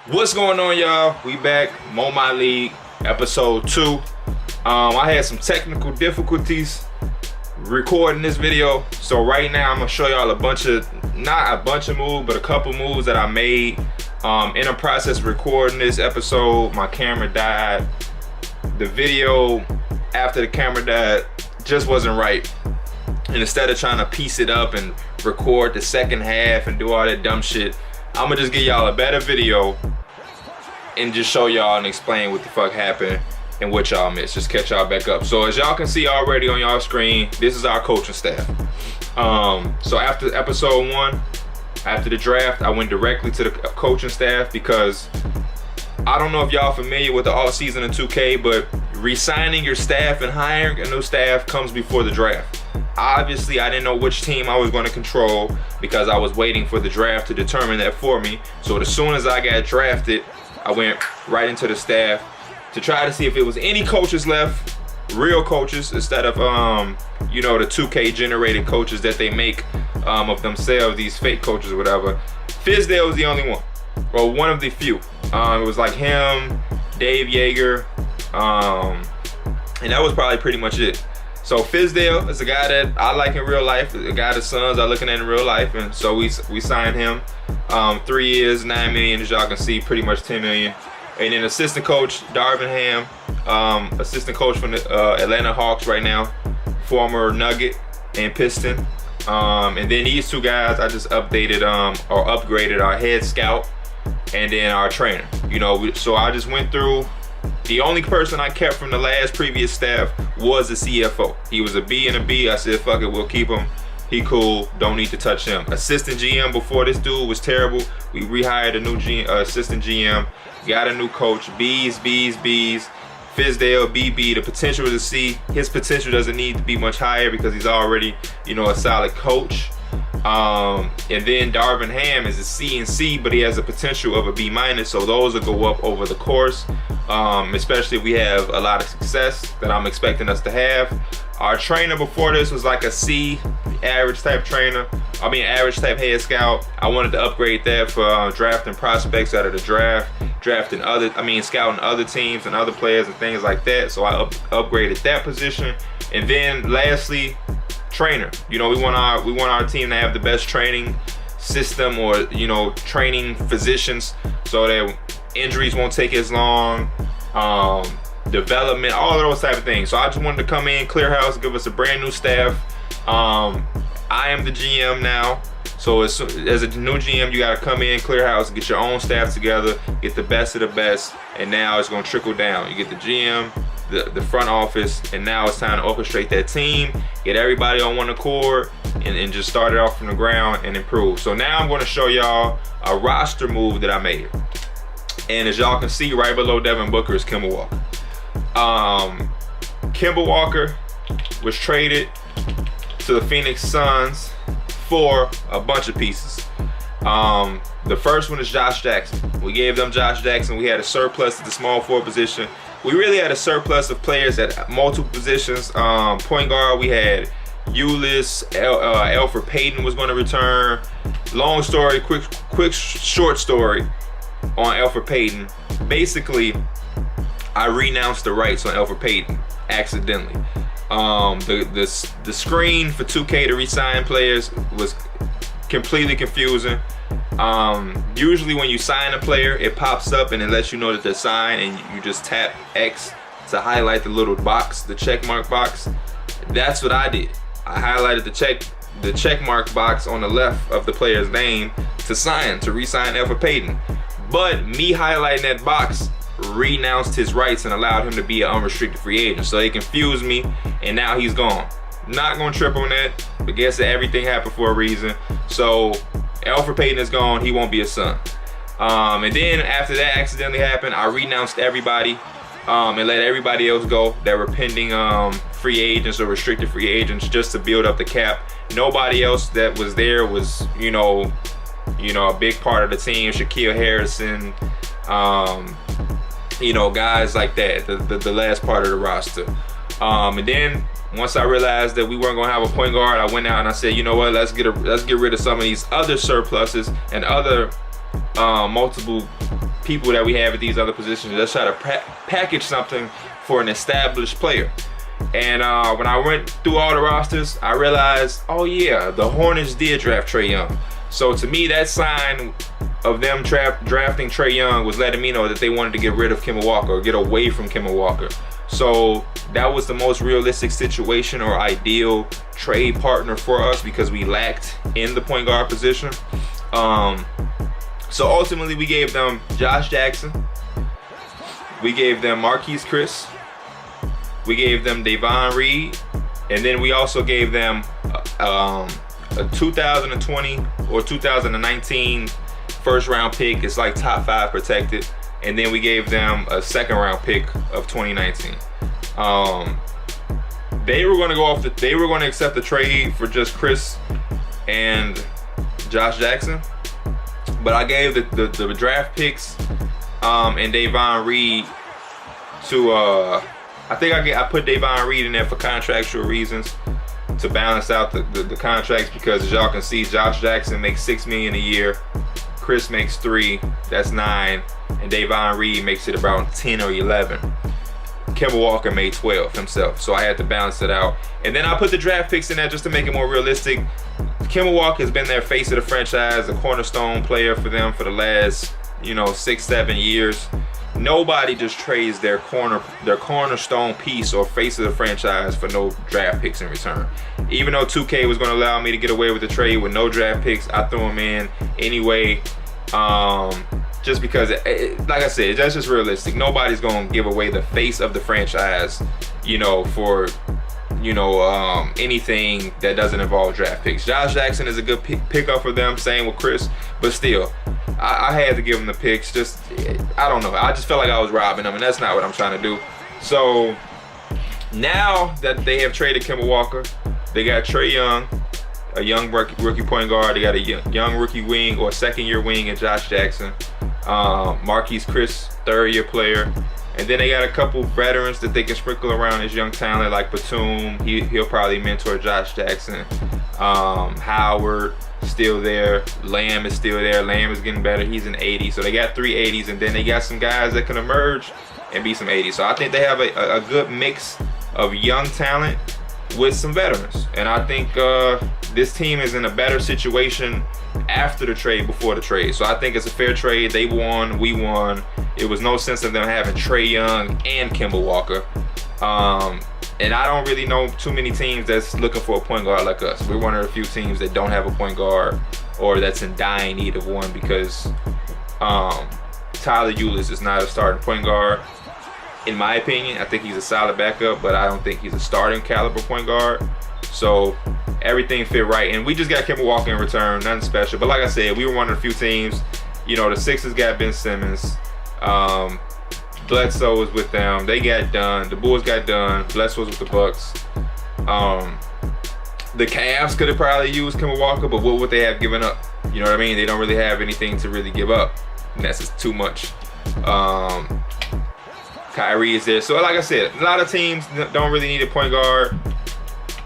What's going on, y'all? We back, Myleague, episode 2. I had some technical difficulties recording this video, so right now I'm gonna show y'all not a bunch of moves, but a couple moves that I made in the process of recording this episode. My camera died. The video after the camera died just wasn't right, and instead of trying to piece it up and record the second half and do all that dumb shit, I'm gonna just give y'all a better video and just show y'all and explain what the fuck happened and what y'all missed. Just catch y'all back up. So as y'all can see already on y'all screen, this is our coaching staff. So after episode 1, after the draft, I went directly to the coaching staff because I don't know if y'all familiar with the offseason in 2K, but re-signing your staff and hiring a new staff comes before the draft. Obviously, I didn't know which team I was going to control because I was waiting for the draft to determine that for me. So as soon as I got drafted, I went right into the staff to try to see if it was any coaches left, real coaches, instead of the 2K generated coaches that they make of themselves, these fake coaches or whatever. Fizdale was the only one, or one of the few. It was like him, Dave Yeager, and that was probably pretty much it. So Fizdale is a guy that I like in real life, a guy the Suns are looking at in real life, and so we signed him. 3 years, $9 million, as y'all can see, pretty much $10 million. And then assistant coach Darvin Ham, assistant coach from the Atlanta Hawks right now, former Nugget and Piston. And then these two guys, I just updated or upgraded our head scout and then our trainer. So I just went through. The only person I kept from the last previous staff was the CFO. He was a B and a B. I said, fuck it, we'll keep him. He cool, don't need to touch him. Assistant GM before this dude was terrible. We rehired a new assistant GM, got a new coach, B's. Fizdale, BB, the potential is a C. His potential doesn't need to be much higher because he's already, a solid coach. And then Darvin Ham is a C and C, but he has the potential of a B minus, so those will go up over the course, especially if we have a lot of success that I'm expecting us to have. Our trainer before this was like a C, average type trainer. Average type head scout. I wanted to upgrade that for drafting prospects out of the draft, scouting other teams and other players and things like that. So I upgraded that position. And then lastly, trainer. We want our team to have the best training system, or training physicians, so that injuries won't take as long, development, all of those type of things. So I just wanted to come in, clear house, give us a brand new staff. I am the GM now, so as a new GM, you got to come in, clear house, get your own staff together, get the best of the best, and now it's going to trickle down. You get the GM, the front office, and now it's time to orchestrate that team, get everybody on one accord, and just start it off from the ground and improve. So now I'm going to show y'all a roster move that I made. And as y'all can see, right below Devin Booker is Kemba Walker. Kemba Walker was traded to the Phoenix Suns for a bunch of pieces. The first one is Josh Jackson. We gave them Josh Jackson. We had a surplus at the small forward position. We really had a surplus of players at multiple positions. Point guard, we had Ulyss, Elfrid Payton was going to return. Long story, quick short story on Elfrid Payton. Basically, I renounced the rights on Elfrid Payton accidentally. The screen for 2K to re-sign players was completely confusing. Usually when you sign a player, it pops up and it lets you know that they're signed, and you just tap X to highlight the little box, the check mark box. That's what I did. I highlighted the check mark box on the left of the player's name to re-sign Elfrid Payton. But me highlighting that box renounced his rights and allowed him to be an unrestricted free agent. So it confused me, and now he's gone. Not gonna trip on that, but guess that everything happened for a reason. So Elfrid Payton is gone, he won't be a Sun. And then after that accidentally happened, I renounced everybody and let everybody else go that were pending free agents or restricted free agents, just to build up the cap. Nobody else that was there was, a big part of the team. Shaquille Harrison, guys like that, the last part of the roster. And then once I realized that we weren't gonna have a point guard, I went out and I said, you know what, let's get rid of some of these other surpluses and other multiple people that we have at these other positions. Let's try to package something for an established player. And when I went through all the rosters, I realized, oh yeah, the Hornets did draft Trae Young. So to me, that sign of them drafting Trae Young was letting me know that they wanted to get rid of Kemba Walker, or get away from Kemba Walker. So that was the most realistic situation or ideal trade partner for us, because we lacked in the point guard position. So ultimately we gave them Josh Jackson, we gave them Marquise Chris, we gave them Davon Reed, and then we also gave them a 2020 or 2019 first round pick. It's like top 5 protected. And then we gave them a second round pick of 2019. They were going to accept the trade for just Chris and Josh Jackson, but I gave the draft picks and Davon Reed to I think I put Davon Reed in there for contractual reasons, to balance out the contracts, because as y'all can see, Josh Jackson makes $6 million a year, Chris makes $3, that's $9, and Davon Reed makes it about 10 or 11. Kemba Walker made 12 himself, so I had to balance it out. And then I put the draft picks in there just to make it more realistic. Kemba Walker has been their face of the franchise, a cornerstone player for them for the last, 6-7 years. Nobody just trades their cornerstone piece or face of the franchise for no draft picks in return. Even though 2K was going to allow me to get away with the trade with no draft picks, I threw them in anyway. Just because, like I said, that's just realistic. Nobody's going to give away the face of the franchise, for anything that doesn't involve draft picks. Josh Jackson is a good pickup for them. Same with Chris, but still, I had to give them the picks. Just, I don't know. I just felt like I was robbing them, and that's not what I'm trying to do. So now that they have traded Kemba Walker, they got Trae Young, a young rookie point guard. They got a young rookie wing or second-year wing in Josh Jackson. Marquise Chris, third-year player. And then they got a couple veterans that they can sprinkle around as young talent, like Batum. He'll probably mentor Josh Jackson. Howard, still there. Lamb is still there. Lamb is getting better. He's an 80. So they got 3 80s, and then they got some guys that can emerge and be some 80s. So I think they have a good mix of young talent with some veterans. And I think this team is in a better situation after the trade, before the trade. So I think it's a fair trade. They won, we won. It was no sense of them having Trae Young and Kemba Walker. And I don't really know too many teams that's looking for a point guard like us. We're one of the few teams that don't have a point guard, or that's in dying need of one, because Tyler Ulis is not a starting point guard. In my opinion, I think he's a solid backup, but I don't think he's a starting caliber point guard. So everything fit right, and we just got Kemba Walker in return, nothing special. But like I said, we were one of the few teams. The Sixers got Ben Simmons. Bledsoe was with them. They got done. The Bulls got done. Bledsoe was with the Bucks. The Cavs could have probably used Kemba Walker, but what would they have given up? You know what I mean? They don't really have anything to really give up. And that's just too much. Kyrie is there. So like I said, a lot of teams don't really need a point guard.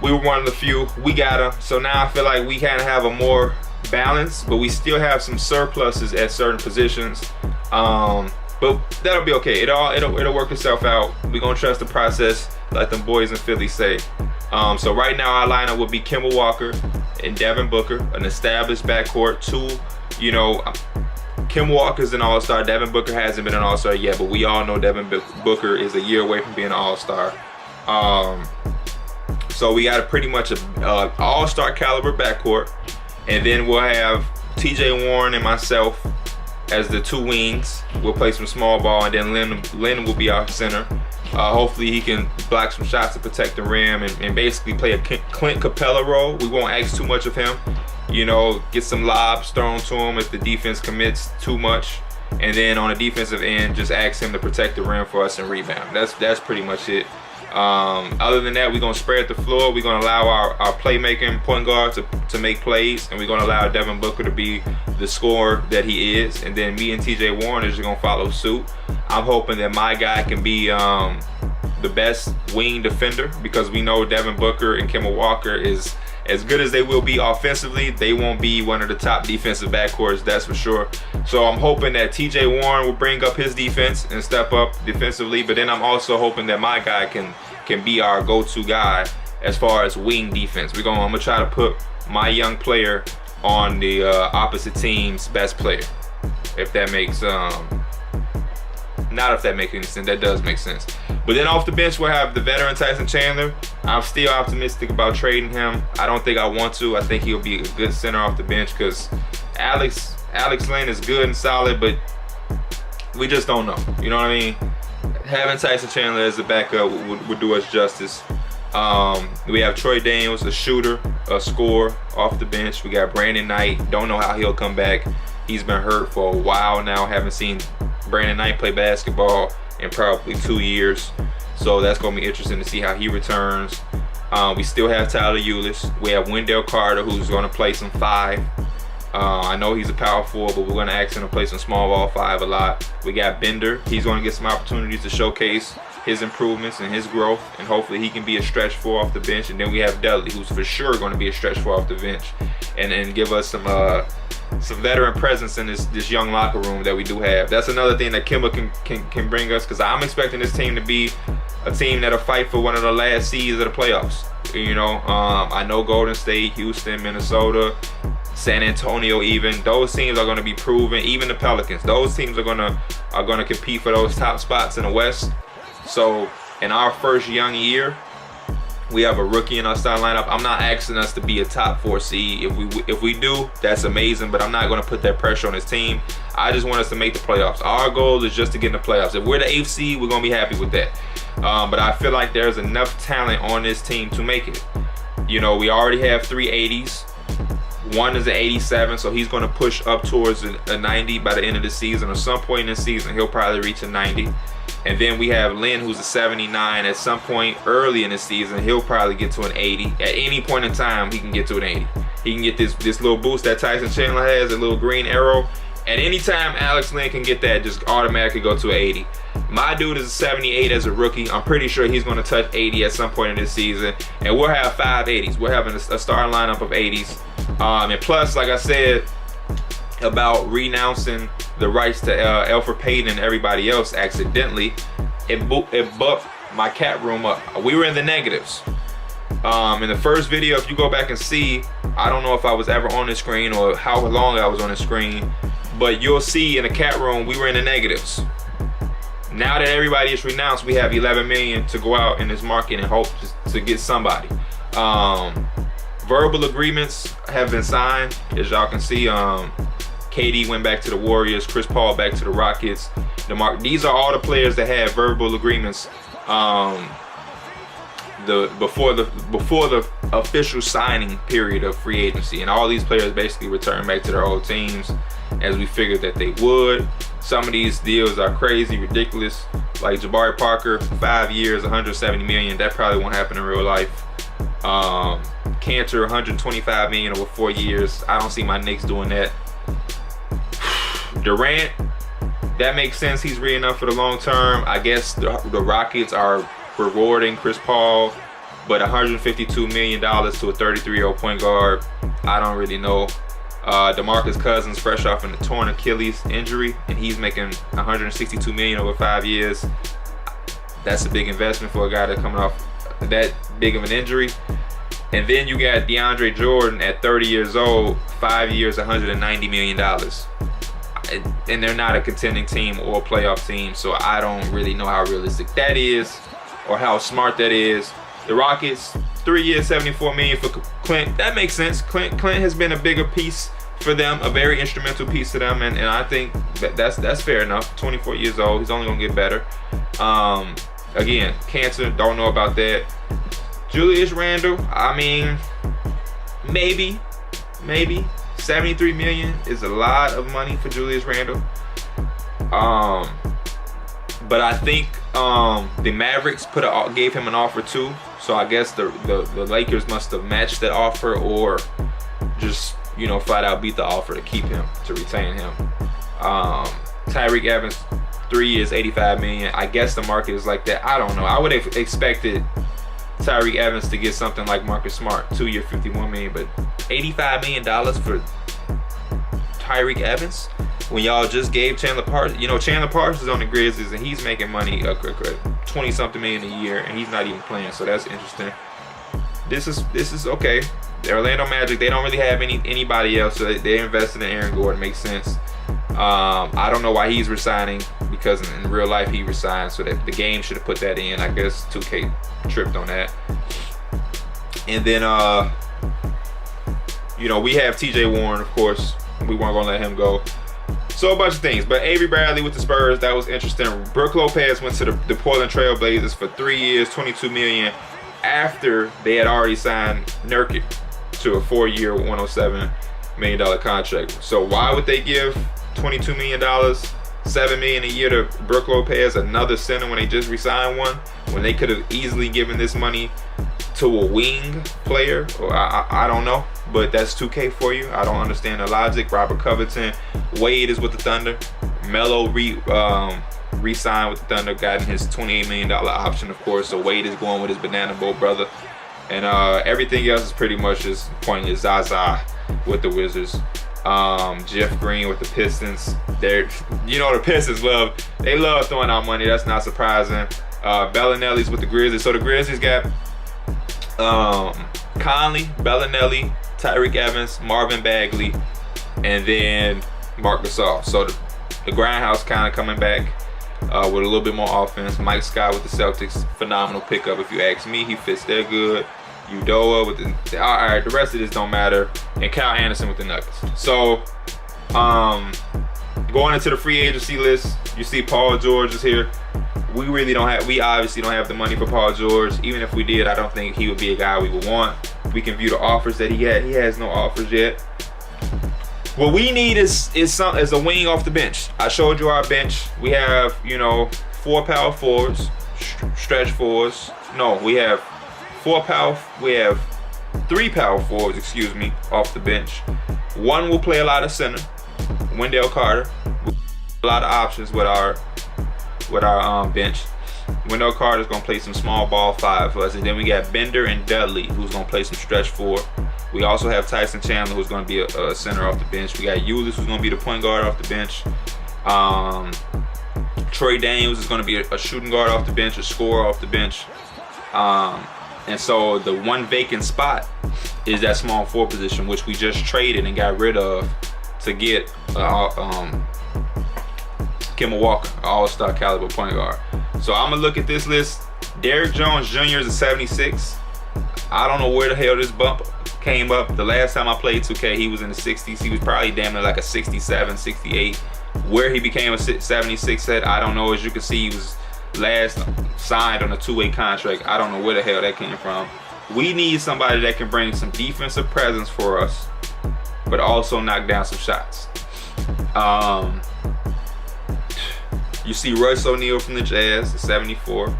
We were one of the few. We got them. So now I feel like we kind of have a more balance, but we still have some surpluses at certain positions. But that'll be okay. It'll work itself out. We're gonna trust the process, like them boys in Philly say. So right now our lineup would be Kemba Walker and Devin Booker, an established backcourt. Kemba Walker's an all-star. Devin Booker hasn't been an all-star yet, but we all know Devin Booker is a year away from being an all-star. So we got pretty much an all-star caliber backcourt. And then we'll have TJ Warren and myself as the 2 wings. We'll play some small ball, and then Lynn will be our center. Hopefully he can block some shots to protect the rim and basically play a Clint Capella role. We won't ask too much of him. Get some lobs thrown to him if the defense commits too much. And then on the defensive end, just ask him to protect the rim for us and rebound. That's pretty much it. Other than that, we're going to spread the floor. We're going to allow our playmaking point guard to make plays, and we're going to allow Devin Booker to be the scorer that he is. And then me and TJ Warren is just going to follow suit. I'm hoping that my guy can be the best wing defender, because we know Devin Booker and Kemba Walker is as good as they will be offensively, they won't be one of the top defensive backcourts, that's for sure. So I'm hoping that TJ Warren will bring up his defense and step up defensively, but then I'm also hoping that my guy can be our go-to guy as far as wing defense. I'm gonna try to put my young player on the opposite team's best player, if that makes not if that makes any sense. That does make sense. But then off the bench, we'll have the veteran Tyson Chandler. I'm still optimistic about trading him. I don't think I want to. I think he'll be a good center off the bench because Alex Len is good and solid, but we just don't know. You know what I mean? Having Tyson Chandler as a backup would do us justice. We have Troy Daniels, a shooter, a scorer off the bench. We got Brandon Knight. Don't know how he'll come back. He's been hurt for a while now. Haven't seen Brandon Knight play basketball in probably 2 years. So that's going to be interesting to see how he returns. We still have Tyler Ulis. We have Wendell Carter, who's going to play some 5. I know he's a power forward, but we're going to ask him to play some small ball 5 a lot. We got Bender. He's going to get some opportunities to showcase his improvements and his growth, and hopefully he can be a stretch 4 off the bench. And then we have Dudley, who's for sure going to be a stretch 4 off the bench, and give us some veteran presence in this young locker room that we do have. That's another thing that Kemba can bring us, because I'm expecting this team to be a team that'll fight for one of the last seeds of the playoffs. You know, I know Golden State, Houston, Minnesota, San Antonio, even those teams are going to be proven. Even the Pelicans, those teams are going to compete for those top spots in the West. So in our first young year, we have a rookie in our starting lineup. I'm not asking us to be a top 4 seed. If we do, that's amazing, but I'm not going to put that pressure on this team. I just want us to make the playoffs. Our goal is just to get in the playoffs. If we're the 8th seed, we're going to be happy with that. But I feel like there's enough talent on this team to make it. You know, we already have 3 80s. One is an 87, so he's going to push up towards a 90 by the end of the season. Or some point in the season, he'll probably reach a 90. And then we have Lynn, who's a 79. At some point early in the season, he'll probably get to an 80. At any point in time, he can get to an 80. He can get this little boost that Tyson Chandler has, a little green arrow. At any time, Alex Lynn can get that, just automatically go to an 80. My dude is a 78 as a rookie. I'm pretty sure he's going to touch 80 at some point in this season. And we'll have 5 80s. We're having a starting lineup of 80s. And plus, like I said, about renouncing the rights to Elfrid Payton and everybody else accidentally, it bumped my cap room up. We were in the negatives. In the first video, if you go back and see, I don't know if I was ever on the screen or how long I was on the screen, but you'll see in the cap room, we were in the negatives. Now that everybody is renounced, we have 11 million to go out in this market and hope to get somebody. Verbal agreements have been signed, as y'all can see. KD went back to the Warriors, Chris Paul back to the Rockets. These are all the players that had verbal agreements before the official signing period of free agency, and all these players basically returned back to their old teams, as we figured that they would. Some of these deals are crazy, ridiculous, like Jabari Parker, 5 years, 170 million. That probably won't happen in real life. Cantor, 125 million over 4 years. I don't see my Knicks doing that. Durant, that makes sense. He's re-enough for the long term. I guess the Rockets are rewarding Chris Paul, but $152 million to a 33-year-old point guard, I don't really know. DeMarcus Cousins, fresh off in a torn Achilles injury, and he's making $162 million over 5 years. That's a big investment for a guy that's coming off that big of an injury. And then you got DeAndre Jordan at 30 years old, 5 years, $190 million. And they're not a contending team or a playoff team, so I don't really know how realistic that is or how smart that is. The Rockets, 3 years, $74 million for Clint. That makes sense. Clint has been a bigger piece for them, a very instrumental piece to them, and I think that's fair enough. 24 years old, he's only gonna get better. Again, Cancer, don't know about that. Julius Randle, I mean, maybe. 73 million is a lot of money for Julius Randle. But I think the Mavericks gave him an offer too. So I guess the Lakers must have matched that offer, or just, flat out beat the offer to keep him, to retain him. Tyreek Evans, 3 years, $85 million. I guess the market is like that. I don't know. I would have expected Tyreek Evans to get something like Marcus Smart, 2-year, $51 million, but $85 million for Tyreek Evans when y'all just gave Chandler Parsons. You know, Chandler Parsons is on the Grizzlies and he's making money, 20-something million a year, and he's not even playing. So that's interesting. This is okay. The Orlando Magic, they don't really have anybody else, so they invested in Aaron Gordon. Makes sense. I don't know why he's resigning, because in real life he resigned, so that the game should have put that in. I guess 2K tripped on that. And then you know, we have TJ Warren, of course. We weren't gonna let him go. So a bunch of things. But Avery Bradley with the Spurs, that was interesting. Brooke Lopez went to the Portland Trail Blazers for 3 years, $22 million, after they had already signed Nurkic to a 4-year, $107 million contract. So why would they give $22 million, $7 million a year to Brooke Lopez, another center, when they just re-signed one, when they could have easily given this money to a wing player? Or I don't know, but that's 2K for you. I don't understand the logic. Robert Covington, Wade is with the Thunder. Melo re-signed with the Thunder, got his $28 million option, of course. So Wade is going with his banana boat brother, and everything else is pretty much just pointless. Zaza with the Wizards. Jeff Green with the Pistons. You know, the Pistons love throwing out money. That's not surprising. Bellinelli's with the Grizzlies. So the Grizzlies got Conley, Bellinelli, Tyreek Evans, Marvin Bagley, and then Marc Gasol. So the Grindhouse kind of coming back with a little bit more offense. Mike Scott with the Celtics, phenomenal pickup if you ask me. He fits there good. Udoa with the all right, the rest of this don't matter. And Kyle Anderson with the Nuggets. So going into the free agency list, you see Paul George is here. We obviously don't have the money for Paul George. Even if we did, I don't think he would be a guy we would want. We can view the offers that he had. He has no offers yet. What we need is a wing off the bench. I showed you our bench. We have, you know, 4 power forwards, stretch forwards. No, we have 3 power forwards, excuse me, off the bench. One will play a lot of center, Wendell Carter. A lot of options with our bench. Wendell Carter's gonna play some small ball 5 for us, and then we got Bender and Dudley, who's gonna play some stretch 4. We also have Tyson Chandler, who's gonna be a center off the bench. We got Ulis, who's gonna be the point guard off the bench. Troy Daniels is gonna be a shooting guard off the bench, a scorer off the bench. And so the one vacant spot is that small 4 position, which we just traded and got rid of to get Kemba Walker, all-star caliber point guard. So I'm gonna look at this list. Derrick Jones Jr. is a 76. I don't know where the hell this bump came up. The last time I played 2K, he was in the 60s. He was probably damn near like a 67, 68. Where he became a 76 at, I don't know. As you can see, he was last signed on a 2-way contract. I don't know where the hell that came from. We need somebody that can bring some defensive presence for us, but also knock down some shots. You see Royce O'Neal from the Jazz, the 74.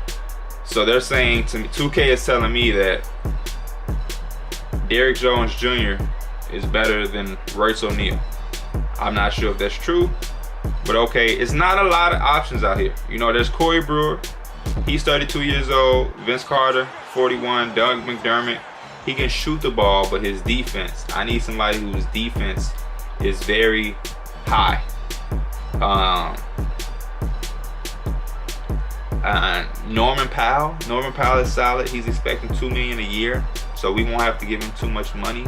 So they're saying to me, 2K is telling me that Derrick Jones Jr. is better than Royce O'Neal. I'm not sure if that's true, but okay, it's not a lot of options out here. You know, there's Corey Brewer. He's 32 years old. Vince Carter, 41. Doug McDermott. He can shoot the ball, but his defense, I need somebody whose defense is very high. Norman Powell is solid. He's expecting $2 million a year, so we won't have to give him too much money.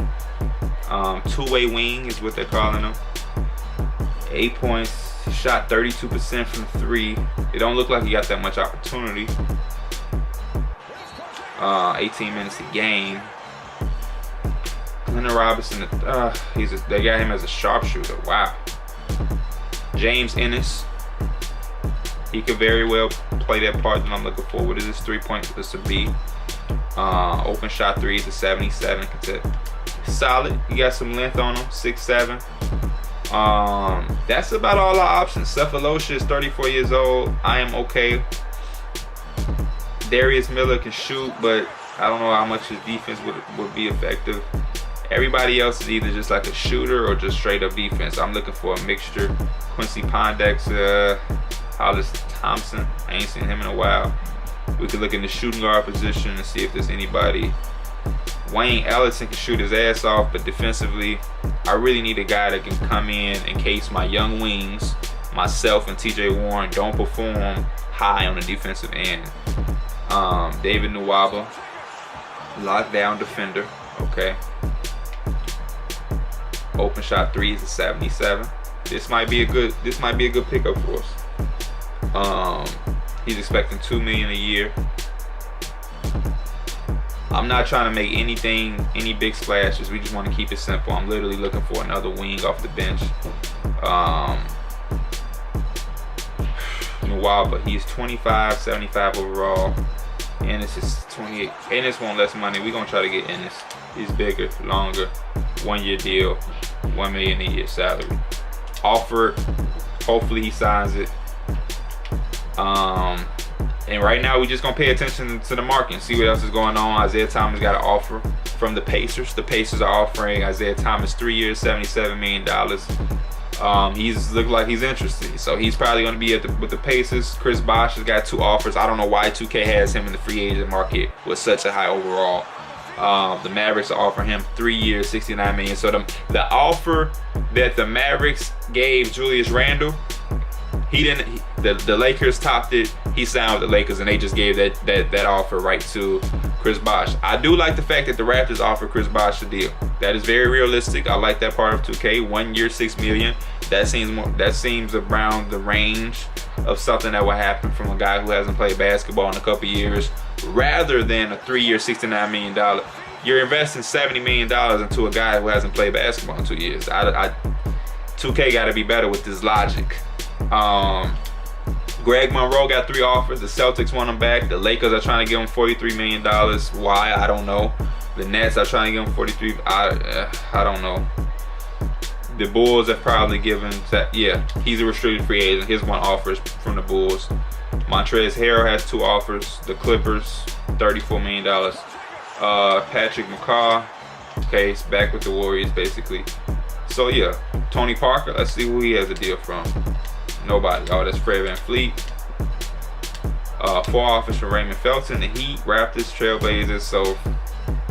2-way wing is what they're calling him. 8 points. Shot 32% from 3. It don't look like he got that much opportunity. 18 minutes a game. Leonard Robinson, they got him as a sharpshooter. Wow. James Ennis. He could very well play that part that I'm looking for. What is this 3-point? This would be open shot 3 is a 77. Solid. He got some length on him. 6'7". That's about all our options. Cephalosha is 34 years old. I am okay. Darius Miller can shoot, but I don't know how much his defense would be effective. Everybody else is either just like a shooter or just straight up defense. I'm looking for a mixture. Quincy Pondex, Hollis Thompson. I ain't seen him in a while. We could look in the shooting guard position and see if there's anybody. Wayne Ellington can shoot his ass off, but defensively, I really need a guy that can come in case my young wings, myself and TJ Warren, don't perform high on the defensive end. David Nwaba, lockdown defender. Okay. Open shot threes is 77. This might be a good pickup for us. He's expecting $2 million a year. I'm not trying to make any big splashes. We just want to keep it simple. I'm literally looking for another wing off the bench. Nwaba, he's 25, 75 overall. Ennis is 28. Ennis wants less money. We're gonna try to get Ennis. He's bigger, longer, 1-year deal, $1 million a year salary. Offered. Hopefully he signs it. And right now we just gonna pay attention to the market and see what else is going on. Isaiah Thomas got an offer from the Pacers. The Pacers are offering Isaiah Thomas 3 years, $77 million. He's looked like he's interested, so he's probably going to be with the Pacers. Chris Bosh has got 2 offers. I don't know why 2K has him in the free agent market with such a high overall. The Mavericks are offering him 3 years, $69 million. So the offer that the Mavericks gave Julius Randle, he didn't. The Lakers topped it. He signed with the Lakers, and they just gave that offer right to Chris Bosh. I do like the fact that the Raptors offered Chris Bosh a deal. That is very realistic. I like that part of 2K. 1 year, $6 million. That seems around the range of something that would happen from a guy who hasn't played basketball in a couple years, rather than a 3 year, $69 million. You're investing $70 million into a guy who hasn't played basketball in 2 years. 2K got to be better with this logic. Greg Monroe got 3 offers. The Celtics want him back. The Lakers are trying to give him $43 million. Why? I don't know. The Nets are trying to give him 43. I don't know. The Bulls have probably given that. Yeah, he's a restricted free agent. His 1 offer is from the Bulls. Montrezl Harrell has 2 offers. The Clippers, $34 million. Patrick McCaw, okay, he's back with the Warriors basically. So yeah, Tony Parker. Let's see who he has a deal from. Nobody. Oh, that's Fred VanVleet. 4 offers from Raymond Felton, the Heat, Raptors, Trailblazers. So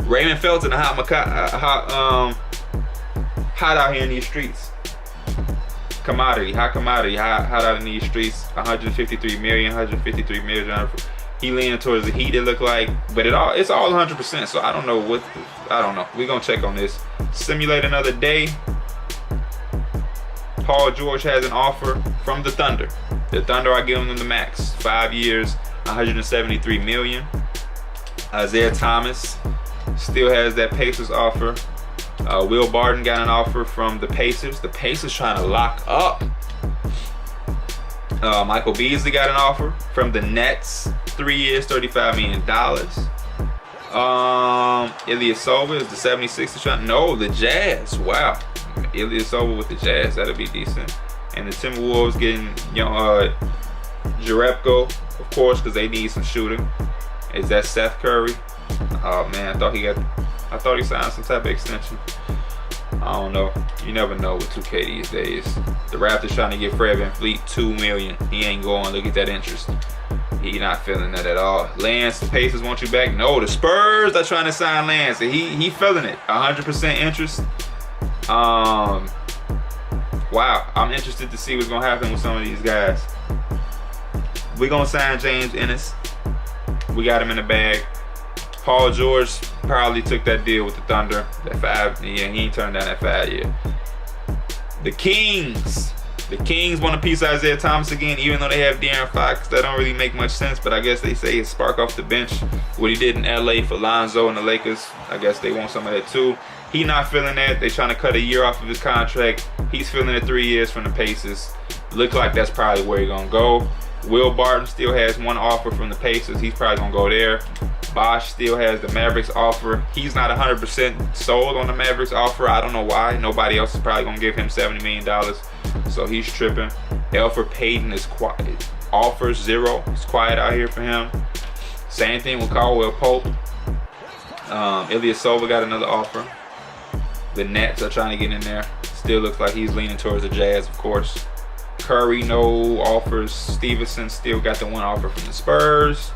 Raymond Felton, hot out here in these streets. Hot commodity, hot out in these streets. 153 million. He leaning towards the Heat, it look like, but it's all 100%. So I don't know We're gonna check on this. Simulate another day. Paul George has an offer from the Thunder. The Thunder are giving them the max. 5 years, $173 million. Isaiah Thomas still has that Pacers offer. Will Barton got an offer from the Pacers. The Pacers trying to lock up. Michael Beasley got an offer from the Nets. 3 years, $35 million. Ilyasova is the 76ers trying. No, the Jazz. Wow. Ilyasova with the Jazz. That'll be decent. And the Timberwolves getting Jerebko, of course, because they need some shooting. Is that Seth Curry? Oh man, I thought he signed some type of extension. I don't know. You never know with 2K these days. The Raptors trying to get Fred VanVleet $2 million. He ain't going. Look at that interest. He not feeling that at all. Lance, the Pacers want you back. No, the Spurs are trying to sign Lance. He feeling it. 100% interest. Wow. I'm interested to see what's gonna happen with some of these guys. We're gonna sign James Ennis. We got him in the bag. Paul George probably took that deal with the Thunder. That 5, yeah, he ain't turned down that 5 year. The Kings want a piece of Isaiah Thomas again, even though they have De'Aaron Fox. That don't really make much sense, but I guess they say it's spark off the bench. What he did in LA for Lonzo and the Lakers, I guess they want some of that too. He not feeling that. They trying to cut a year off of his contract. He's feeling it 3 years from the Pacers. Look like that's probably where he's gonna go. Will Barton still has 1 offer from the Pacers. He's probably gonna go there. Bosh still has the Mavericks offer. He's not 100% sold on the Mavericks offer. I don't know why. Nobody else is probably gonna give him $70 million. So he's tripping. Elfrid Payton is quiet. Offers 0. It's quiet out here for him. Same thing with Caldwell Pope. Ilyasova got another offer. The Nets are trying to get in there. Still looks like he's leaning towards the Jazz, of course. Curry, no offers. Stevenson still got the one offer from the Spurs.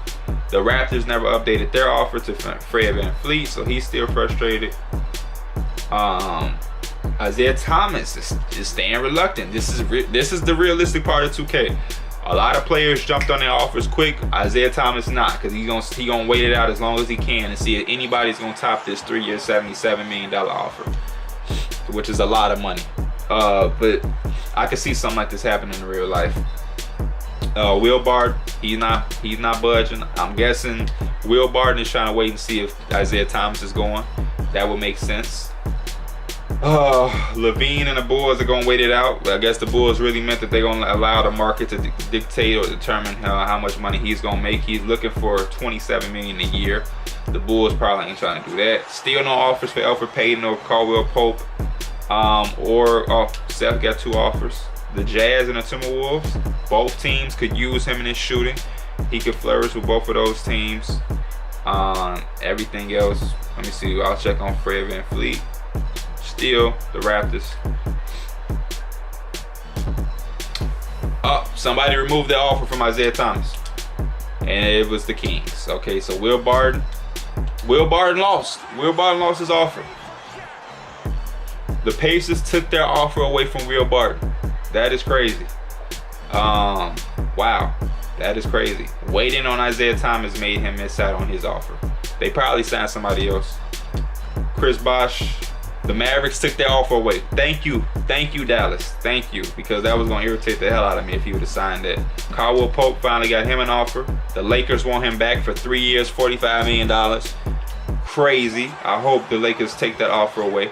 The Raptors never updated their offer to Fred VanVleet, so he's still frustrated. Isaiah Thomas is staying reluctant. This is the realistic part of 2K. A lot of players jumped on their offers quick. Isaiah Thomas not, because he gonna wait it out as long as he can and see if anybody's gonna top this 3-year, $77 million offer, which is a lot of money. But I could see something like this happening in real life. Will Barton, he's not budging. I'm guessing Will Barton is trying to wait and see if Isaiah Thomas is going. That would make sense. Levine and the Bulls are gonna wait it out. I guess the Bulls really meant that they're gonna allow the market to dictate or determine how much money he's gonna make. He's looking for $27 million a year. The Bulls probably ain't trying to do that. Still no offers for Elfrid Payton or Caldwell Pope. Seth got 2 offers. The Jazz and the Timberwolves, both teams could use him in his shooting. He could flourish with both of those teams. Everything else, let me see. I'll check on Fred VanVleet. Still the Raptors. Somebody removed the offer from Isaiah Thomas, and it was the Kings. Okay, so Will Barton lost. Will Barton lost his offer. The Pacers took their offer away from Will Barton. That is crazy. Wow, that is crazy. Waiting on Isaiah Thomas made him miss out on his offer. They probably signed somebody else. Chris Bosh. The Mavericks took their offer away. Thank you, Dallas. Thank you, because that was gonna irritate the hell out of me if he would have signed that. Caldwell Pope finally got him an offer. The Lakers want him back for 3 years, $45 million. Crazy. I hope the Lakers take that offer away.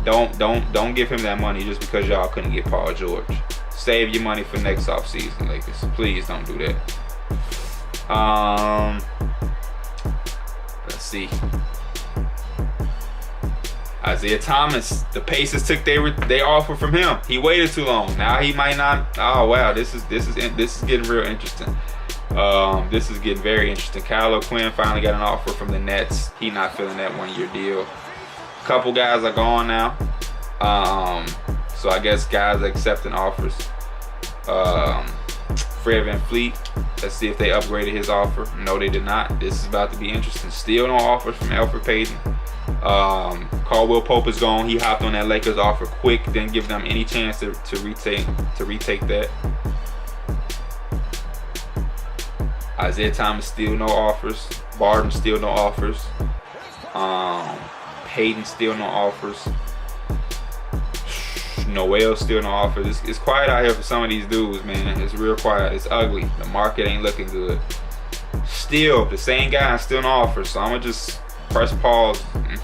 Don't give him that money just because y'all couldn't get Paul George. Save your money for next offseason, Lakers. Please don't do that. Let's see. Isaiah Thomas, the Pacers took their offer from him. He waited too long. Now he might not. Oh wow, this is getting real interesting. This is getting very interesting. Kyle O'Quinn finally got an offer from the Nets. He not feeling that 1-year deal. A couple guys are gone now. So I guess guys are accepting offers. Fred VanVleet, let's see if they upgraded his offer. No, they did not. This is about to be interesting. Still no offers from Elfrid Payton. Caldwell Pope is gone. He hopped on that Lakers offer quick, didn't give them any chance to retake that. Isaiah Thomas still no offers. Barton still no offers. Payton still no offers. Noel still no offers. It's quiet out here for some of these dudes, man. It's real quiet. It's ugly. The market ain't looking good. Still, the same guy still no offers. So I'm gonna just press pause and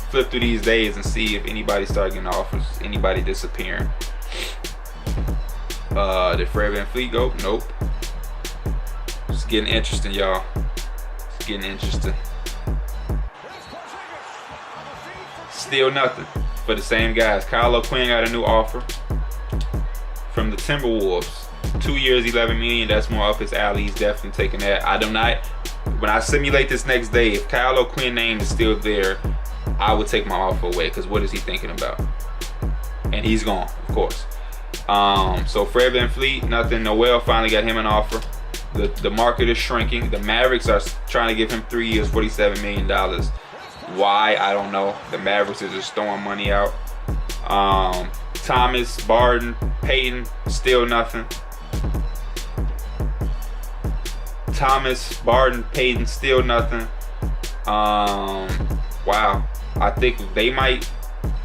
flip through these days and see if anybody started getting offers. Anybody disappearing. Did Fred VanVleet go? Nope. It's getting interesting, y'all. It's getting interesting. Still nothing for the same guys. Kyle O'Quinn got a new offer from the Timberwolves. 2 years, $11 million. That's more up his alley. He's definitely taking that. I do not. When I simulate this next day, if Kyle O'Quinn's name is still there, I would take my offer away, because what is he thinking about? And he's gone, of course. So Fred VanVleet, nothing. Noel finally got him an offer. The market is shrinking. The Mavericks are trying to give him 3 years, $47 million. Why? I don't know. The Mavericks are just throwing money out. Thomas, Barton, Payton, still nothing. Thomas, Barton, Payton, still nothing. Wow. I think they might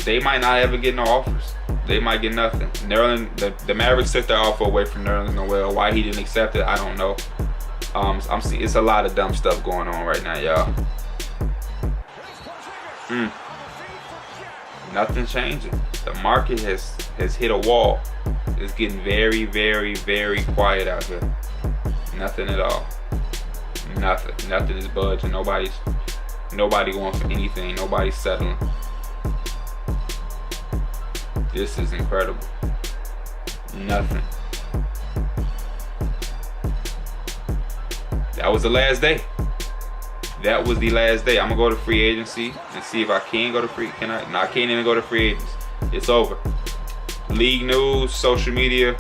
not ever get no offers. They might get nothing. The Mavericks took their offer away from Nerlens Noel. Why he didn't accept it, I don't know. I'm seeing it's a lot of dumb stuff going on right now, y'all. Nothing changing. The market has hit a wall. It's getting very, very, very quiet out here. Nothing at all. Nothing is budging. Nobody going for anything. Nobody's settling. This is incredible. Nothing. That was the last day. That was the last day. I'm gonna go to free agency and see if I can go to free. Can I? No, I can't even go to free agents. It's over. League news, social media.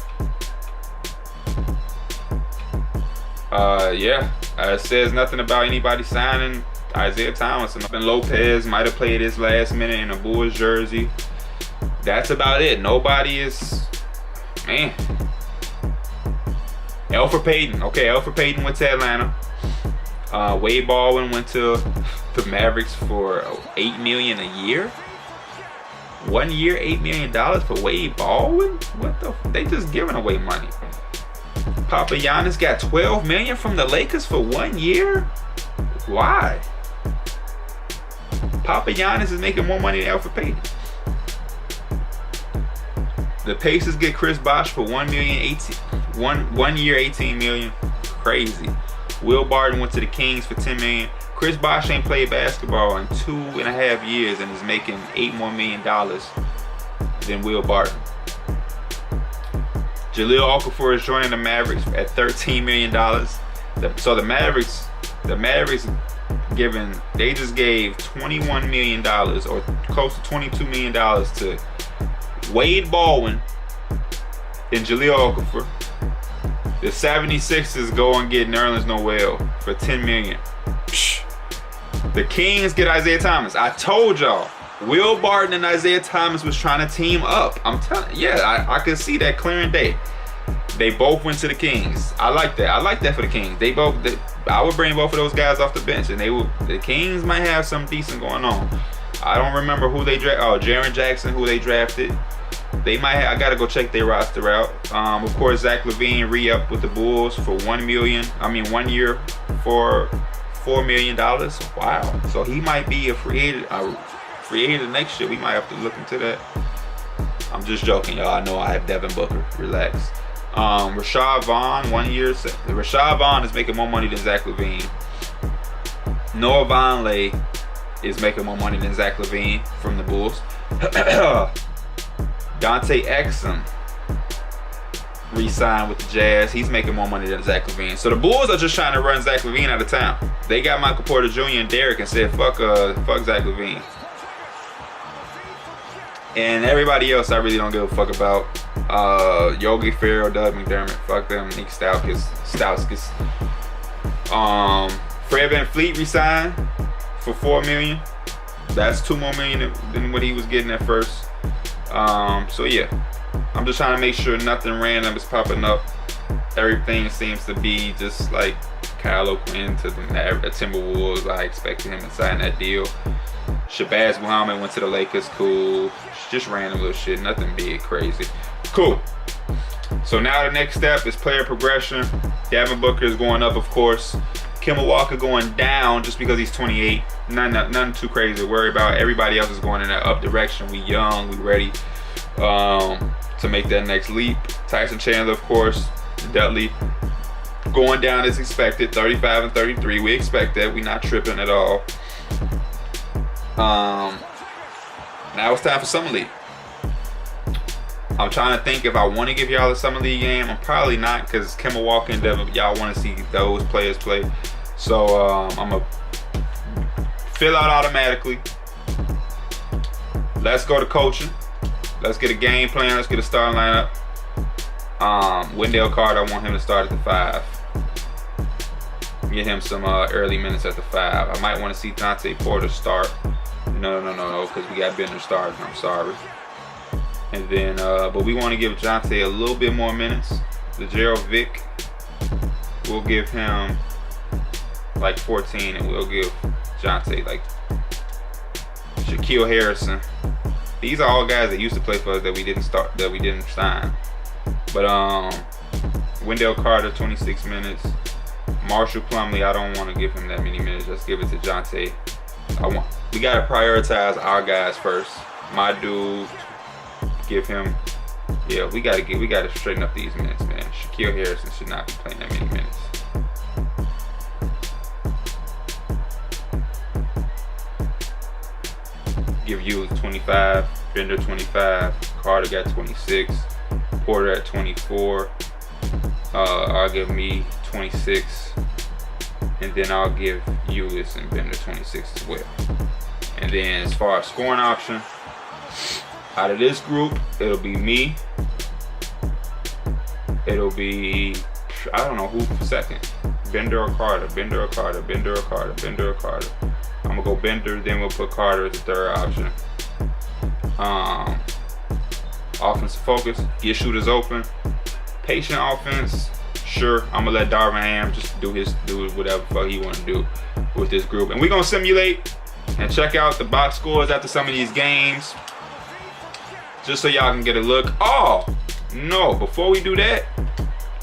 Yeah, it says nothing about anybody signing Isaiah Thomas. And Lopez might have played his last minute in a Bulls jersey. That's about it. Nobody is, man. Elfrid Payton. Okay, Elfrid Payton went to Atlanta. Wade Baldwin went to the Mavericks for $8 million a year. 1 year, $8 million for Wade Baldwin? What the? They just giving away money. Papa Giannis got $12 million from the Lakers for 1 year? Why? Papa Giannis is making more money than Elfrid Payton. The Pacers get Chris Bosh for 1 year, $18 million. Crazy. Will Barton went to the Kings for $10 million. Chris Bosh ain't played basketball in 2.5 years and is making $8 more million than Will Barton. Jahlil Okafor is joining the Mavericks at $13 million. So the Mavericks they just gave $21 million or close to $22 million to Wade Baldwin and Jahlil Okafor. The 76ers go and get Nerlens Noel for $10 million. Psh. The Kings get Isaiah Thomas. I told y'all, Will Barton and Isaiah Thomas was trying to team up. I'm telling you, yeah, I could see that clear and day. They both went to the Kings. I like that. I like that for the Kings. I would bring both of those guys off the bench, and the Kings might have something decent going on. I don't remember who they drafted. Oh, Jaren Jackson, who they drafted. They might have. I gotta go check their roster out. Of course, Zach LaVine re-upped with the Bulls for $1 year for $4 million. Wow. So he might be a free agent next year. We might have to look into that. I'm just joking, y'all. I know I have Devin Booker. Relax. Rashad Vaughn, 1 year. Rashad Vaughn is making more money than Zach LaVine. Noah Vonleh is making more money than Zach LaVine from the Bulls. Dante Exum re-signed with the Jazz. He's making more money than Zach LaVine. So the Bulls are just trying to run Zach LaVine out of town. They got Michael Porter Jr. and Derek and said, fuck Zach LaVine. And everybody else I really don't give a fuck about. Yogi Ferrell, Doug McDermott, fuck them. Nick Stauskas. Fred VanVleet re-signed for $4 million. That's $2 more million than what he was getting at first. So yeah, I'm just trying to make sure nothing random is popping up. Everything seems to be just like Kyle O'Quinn to the Timberwolves. I expected him to sign that deal. Shabazz Muhammad went to the Lakers. Cool. Just random little shit. Nothing big, crazy. Cool. So now the next step is player progression. Devin Booker is going up, of course. Kemba Walker going down just because he's 28. Nothing too crazy to worry about. Everybody else is going in that up direction. We young, we ready to make that next leap. Tyson Chandler, of course, Dudley going down as expected, 35 and 33. We expect that. We're not tripping at all. Now it's time for Summer League. I'm trying to think if I want to give y'all a Summer League game. I'm probably not, because Kemba Walker and Devin, y'all want to see those players play. So I'm going to fill out automatically. Let's go to coaching. Let's get a game plan. Let's get a starting lineup. Wendell Carter, I want him to start at the 5. Get him some early minutes at the 5. I might want to see Dante Porter start. No, because we got Bender starting. I'm sorry. And then, but we want to give Jonte a little bit more minutes. The Gerald Vick, we'll give him like 14, and we'll give Jonte like Shaquille Harrison. These are all guys that used to play for us that we didn't sign. But Wendell Carter, 26 minutes. Marshall Plumlee, I don't want to give him that many minutes. Just give it to Jonte. We gotta prioritize our guys first. My dude, give him. Yeah, we gotta straighten up these minutes, man. Shaquille Harrison should not be playing that many minutes. Give you 25, Bender 25, Carter got 26, Porter at 24. I'll give me 26, and then I'll give Ulis and Bender 26 as well. And then as far as scoring option, out of this group, it'll be me. It'll be I don't know who for second. Bender or Carter, Bender or Carter, Bender or Carter, Bender or Carter. I'm gonna go Bender, then we'll put Carter as the third option. Offensive focus, get shooters open. Patient offense, sure. I'm gonna let Darvin Ham just do whatever fuck he wanna do with this group. And we're gonna simulate and check out the box scores after some of these games, just so y'all can get a look. Oh, no, before we do that,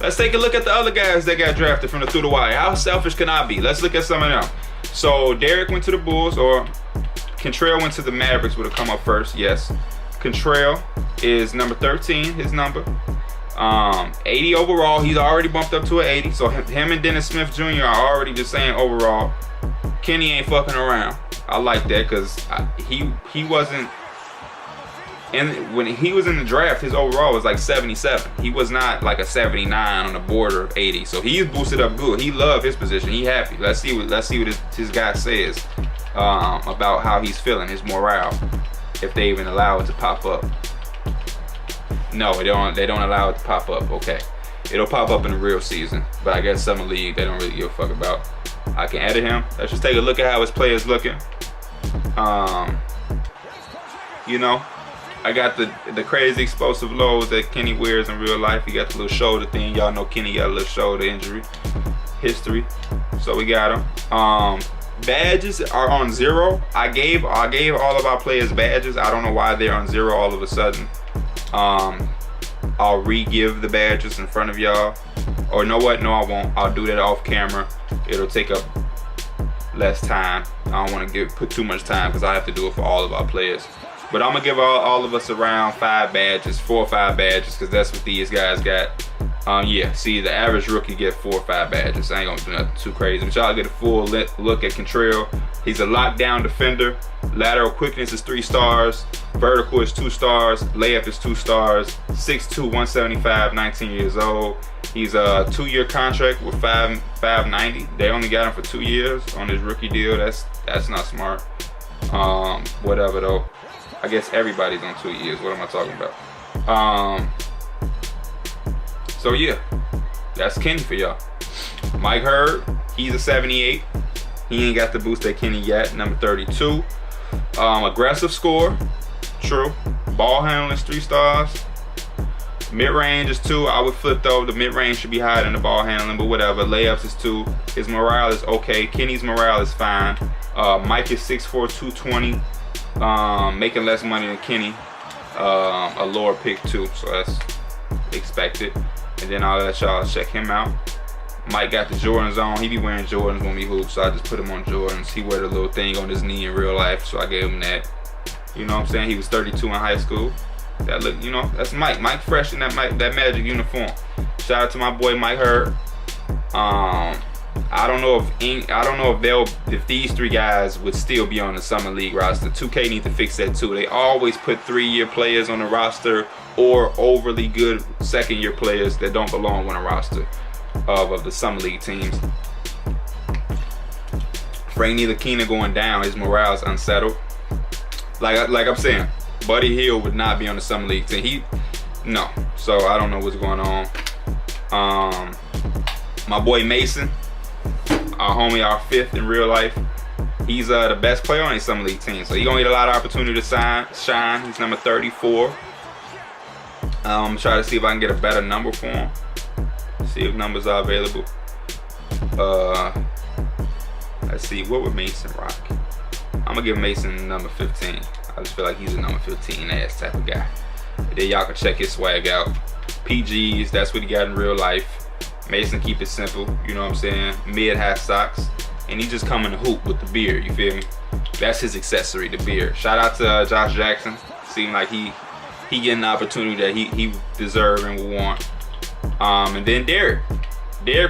let's take a look at the other guys that got drafted from the through the wire. How selfish can I be? Let's look at some of them. So Derek went to the Bulls, or Kentrell went to the Mavericks, would have come up first, yes. Kentrell is number 13, his number. 80 overall, he's already bumped up to an 80. So him and Dennis Smith Jr. are already just saying overall, Kenny ain't fucking around. I like that because he wasn't, and when he was in the draft, his overall was like 77. He was not like a 79 on the border of 80. So he's boosted up good. He loved his position. He happy. Let's see what his guy says about how he's feeling, his morale, if they even allow it to pop up. No, they don't allow it to pop up. Okay, it'll pop up in the real season, but I guess Summer League they don't really give a fuck about. I can edit him. Let's just take a look at how his player's looking. You know, I got the crazy explosive lows that Kenny wears in real life. He got the little shoulder thing. Y'all know Kenny got a little shoulder injury history, so we got him. Badges are on 0. I gave all of our players badges. I don't know why they're on 0 all of a sudden. I'll re-give the badges in front of y'all. Or know what? No, I won't. I'll do that off camera. It'll take up less time. I don't want to put too much time because I have to do it for all of our players. But I'm gonna give all of us around 5 badges, 4 or 5 badges, because that's what these guys got. Yeah, see, the average rookie get 4 or 5 badges. I ain't gonna do nothing too crazy, but y'all get a full look at Kentrell. He's a lockdown defender. Lateral quickness is 3 stars. Vertical is 2 stars. Layup is 2 stars. 6'2", 175, 19 years old. He's a 2-year contract with $590. They only got him for 2 years on his rookie deal. That's not smart. Whatever though. I guess everybody's on 2 years. What am I talking about? So yeah, that's Kenny for y'all. Mike Hurd, he's a 78. He ain't got the boost that Kenny yet. Number 32. Aggressive score, true. Ball handling is 3 stars. Mid-range is 2. I would flip though. The mid-range should be higher than the ball handling, but whatever. Layups is 2. His morale is okay. Kenny's morale is fine. Mike is 6'4", 220. Making less money than Kenny. A lower pick too, so that's expected. And then I'll let y'all check him out. Mike got the Jordans on. He be wearing Jordans when we hoop, so I just put him on Jordans. He wear the little thing on his knee in real life, so I gave him that. You know what I'm saying? He was 32 in high school. That look, you know, that's Mike. Mike fresh in that Magic uniform. Shout out to my boy Mike Hurd. I don't know if these 3 guys would still be on the Summer League roster. 2K need to fix that too. They always put 3-year players on the roster or overly good 2nd-year players that don't belong on a roster of the Summer League teams. Frank Ntilikina going down. His morale is unsettled. Like I'm saying, Buddy Hield would not be on the Summer League team. No. So I don't know what's going on. My boy Mason, our homie, our 5th in real life. He's the best player on a Summer League team, so he's gonna get a lot of opportunity to shine. He's number 34. I'm try to see if I can get a better number for him. See if numbers are available. Let's see, what would Mason rock? I'm gonna give Mason number 15. I just feel like he's a number 15 ass type of guy. And then y'all can check his swag out. PGs, that's what he got in real life. Mason keep it simple, you know what I'm saying? Mid-high socks. And he just come in the hoop with the beard, you feel me? That's his accessory, the beard. Shout out to Josh Jackson. Seemed like he getting the opportunity that he deserved and would want. And then Derek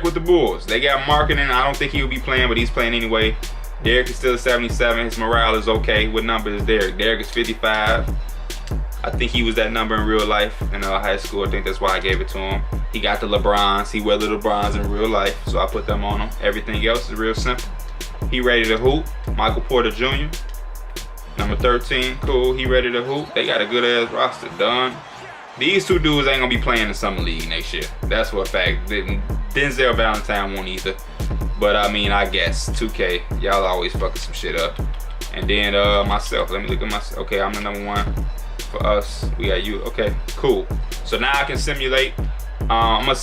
with the Bulls. They got marketing. I don't think he'll be playing, but he's playing anyway. Derek is still a 77. His morale is okay. What number is Derek? Derek is 55. I think he was that number in real life in high school. I think that's why I gave it to him. He got the LeBrons. He wear the LeBrons in real life, so I put them on him. Everything else is real simple. He ready to hoop. Michael Porter Jr., number 13. Cool. He ready to hoop. They got a good ass roster. Done. These 2 dudes ain't gonna be playing in the Summer League next year. That's for a fact. Denzel Valentine won't either. But I mean, I guess 2K, y'all always fucking some shit up. And then myself, let me look at myself. Okay, I'm the number 1 for us. We got you. Okay, cool. So now I can simulate. I'm gonna